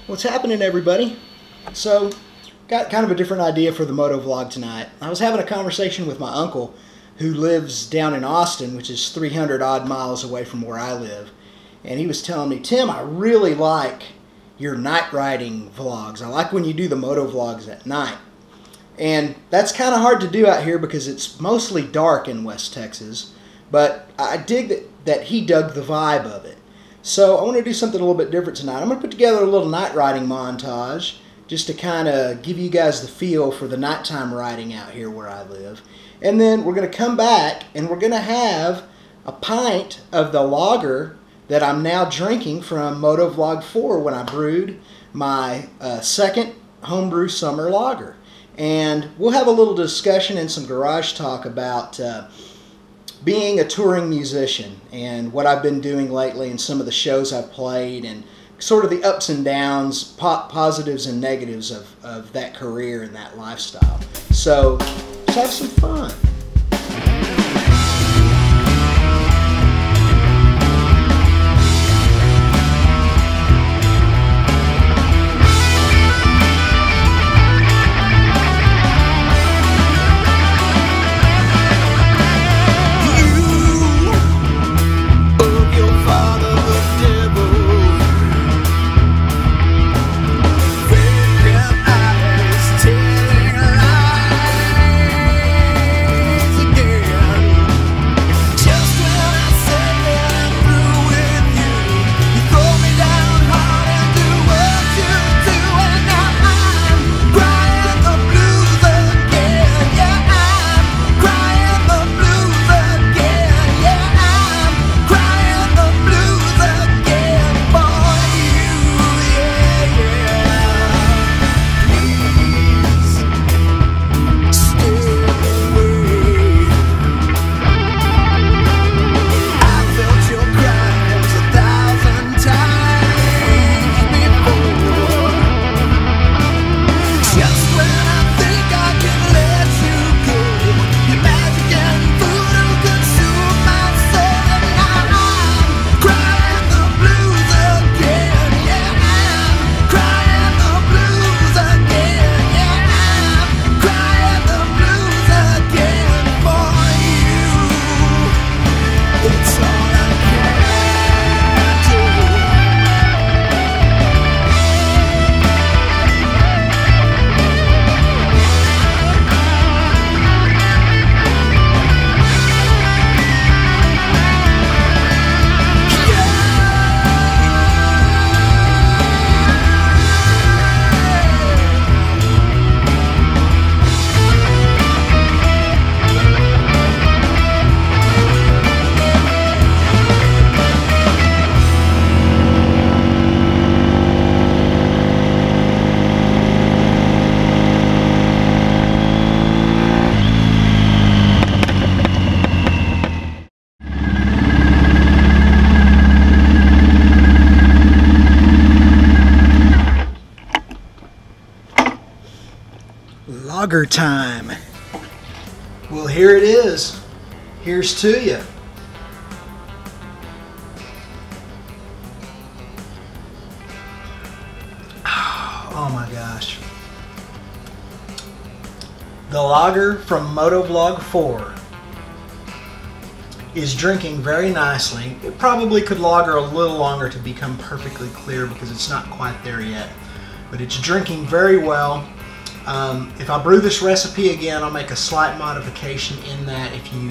What's happening, everybody? So, got kind of a different idea for the Motovlog tonight. I was having a conversation with my uncle who lives down in Austin, which is 300 odd miles away from where I live. And he was telling me, Tim, I really like your night riding vlogs. I like when you do the Motovlogs at night. And that's kind of hard to do out here because it's mostly dark in West Texas. But I dig that he dug the vibe of it. So I want to do something a little bit different tonight. I'm going to put together a little night riding montage just to kind of give you guys the feel for the nighttime riding out here where I live. And then we're going to come back and we're going to have a pint of the lager that I'm now drinking from Motovlog 4 when I brewed my second homebrew summer lager. And we'll have a little discussion and some garage talk about being a touring musician and what I've been doing lately and some of the shows I've played and sort of the ups and downs, positives and negatives of that career and that lifestyle. So let's have some fun. Lager time. Well, here it is. Here's to you. Oh my gosh. The lager from Motovlog 4 is drinking very nicely. It probably could lager a little longer to become perfectly clear because it's not quite there yet. But it's drinking very well. If I brew this recipe again, I'll make a slight modification in that. If you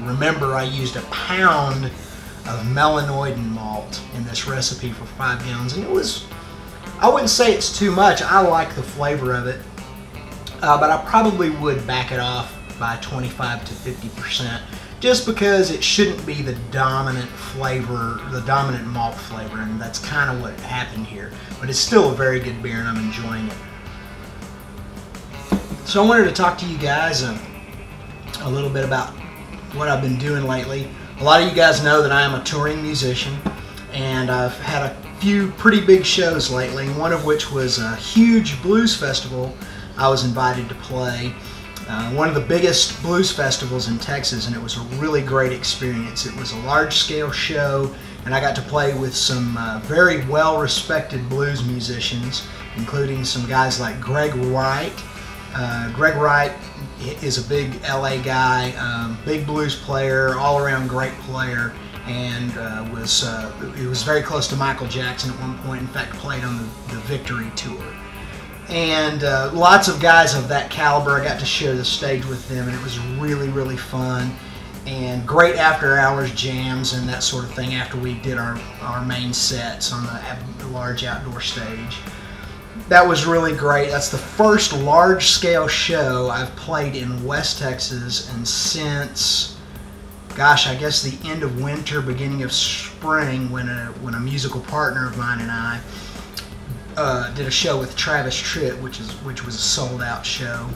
remember, I used a pound of melanoidin malt in this recipe for 5 gallons, and it was, I wouldn't say it's too much. I like the flavor of it, but I probably would back it off by 25 to 50%, just because it shouldn't be the dominant flavor, the dominant malt flavor, and that's kind of what happened here. But it's still a very good beer, and I'm enjoying it. So I wanted to talk to you guys a little bit about what I've been doing lately. A lot of you guys know that I am a touring musician, and I've had a few pretty big shows lately, one of which was a huge blues festival I was invited to play. One of the biggest blues festivals in Texas, and it was a really great experience. It was a large-scale show. and I got to play with some very well-respected blues musicians, including some guys like Greg Wright. Greg Wright is a big LA guy, big blues player, all-around great player, and he was very close to Michael Jackson at one point. In fact, played on the Victory Tour. And lots of guys of that caliber. I got to share the stage with them, and it was really, really fun. And great after-hours jams and that sort of thing after we did our main sets on the large outdoor stage. That was really great. That's the first large-scale show I've played in West Texas, and since, gosh, I guess the end of winter, beginning of spring, when a musical partner of mine and I did a show with Travis Tritt, which was a sold-out show.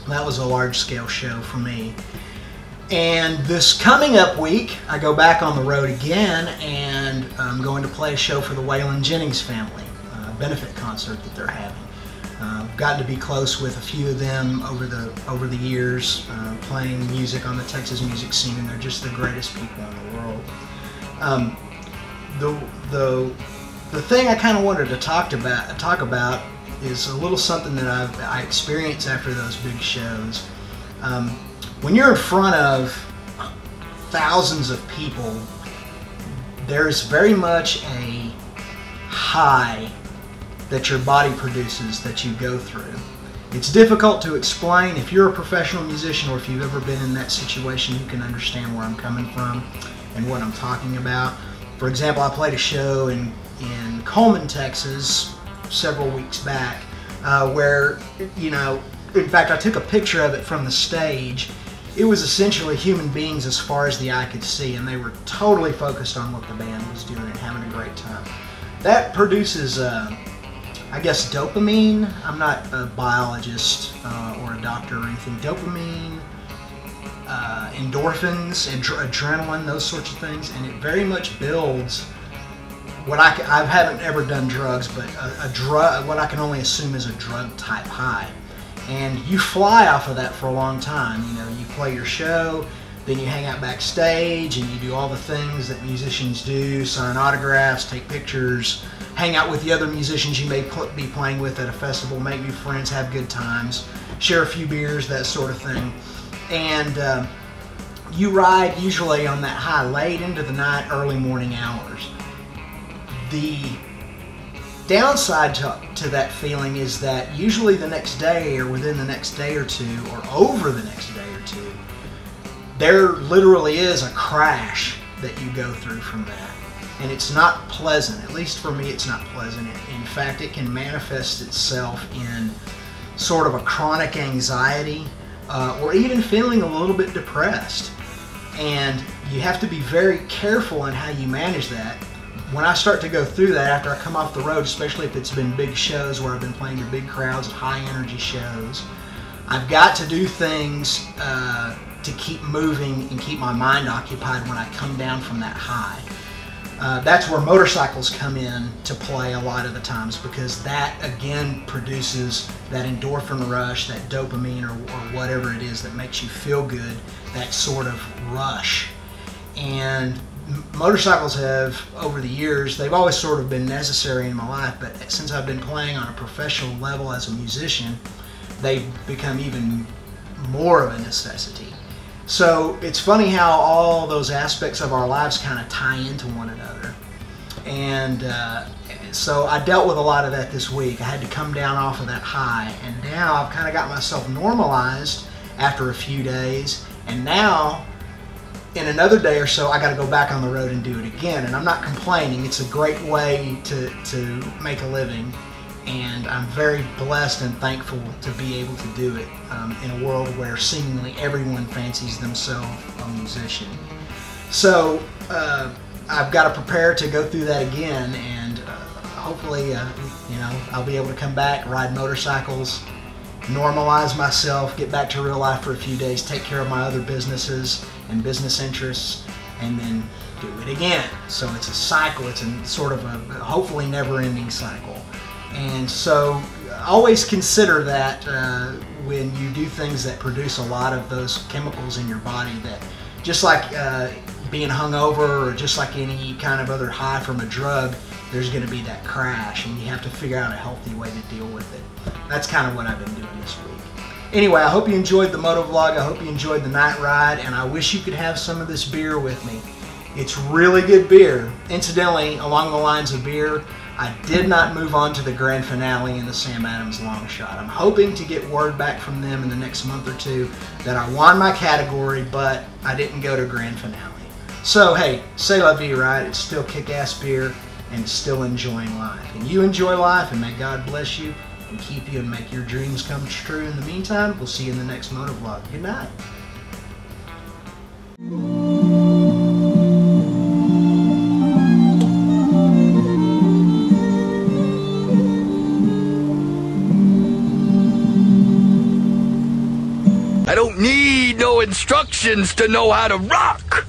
That was a large-scale show for me. And this coming up week, I go back on the road again, and I'm going to play a show for the Waylon Jennings family, a benefit concert that they're having. I've gotten to be close with a few of them over the years, playing music on the Texas music scene, and they're just the greatest people in the world. The thing I kind of wanted to talk about is a little something that I experienced after those big shows. When you're in front of thousands of people, there's very much a high that your body produces that you go through. It's difficult to explain. If you're a professional musician, or if you've ever been in that situation, you can understand where I'm coming from and what I'm talking about. For example, I played a show in Coleman, Texas several weeks back where, in fact, I took a picture of it from the stage. It was essentially human beings as far as the eye could see, and they were totally focused on what the band was doing and having a great time. That produces, I guess, dopamine. I'm not a biologist or a doctor or anything. Dopamine, endorphins, adrenaline, those sorts of things, and it very much builds what I haven't ever done drugs, but what I can only assume is a drug type high. And you fly off of that for a long time. You play your show, then you hang out backstage, and you do all the things that musicians do: sign autographs, take pictures, hang out with the other musicians you may be playing with at a festival, make new friends, have good times, share a few beers, that sort of thing. And you ride usually on that high late into the night, early morning hours. The downside to that feeling is that usually the next day, or within the next day or two, or over the next day or two, there literally is a crash that you go through from that. And it's not pleasant. At least for me, it's not pleasant. In fact, it can manifest itself in sort of a chronic anxiety, or even feeling a little bit depressed. And you have to be very careful in how you manage that. When I start to go through that after I come off the road, especially if it's been big shows where I've been playing to big crowds, high energy shows, I've got to do things to keep moving and keep my mind occupied when I come down from that high. That's where motorcycles come in to play a lot of the times, because that again produces that endorphin rush, that dopamine, or whatever it is that makes you feel good, that sort of rush. And motorcycles have, over the years, they've always sort of been necessary in my life, but since I've been playing on a professional level as a musician, they've become even more of a necessity. So it's funny how all those aspects of our lives kind of tie into one another. And so I dealt with a lot of that this week. I had to come down off of that high, and now I've kind of got myself normalized after a few days, and now in another day or so, I got to go back on the road and do it again. And I'm not complaining. It's a great way to make a living, and I'm very blessed and thankful to be able to do it in a world where seemingly everyone fancies themselves a musician. So I've got to prepare to go through that again, and hopefully, I'll be able to come back, ride motorcycles, normalize myself, get back to real life for a few days, take care of my other businesses and business interests, and then do it again. So it's a cycle. It's a sort of a hopefully never-ending cycle. And so always consider that when you do things that produce a lot of those chemicals in your body, that just like being hungover or just like any kind of other high from a drug, there's going to be that crash, and you have to figure out a healthy way to deal with it. That's kind of what I've been doing this week. Anyway, I hope you enjoyed the Motovlog. I hope you enjoyed the night ride, and I wish you could have some of this beer with me. It's really good beer. Incidentally, along the lines of beer, I did not move on to the grand finale in the Sam Adams long shot. I'm hoping to get word back from them in the next month or two that I won my category, but I didn't go to grand finale. So hey, c'est la vie, right? It's still kick-ass beer and still enjoying life. And you enjoy life, and may God bless you and keep you and make your dreams come true. In the meantime, we'll see you in the next Motovlog. Good night. I don't need no instructions to know how to rock.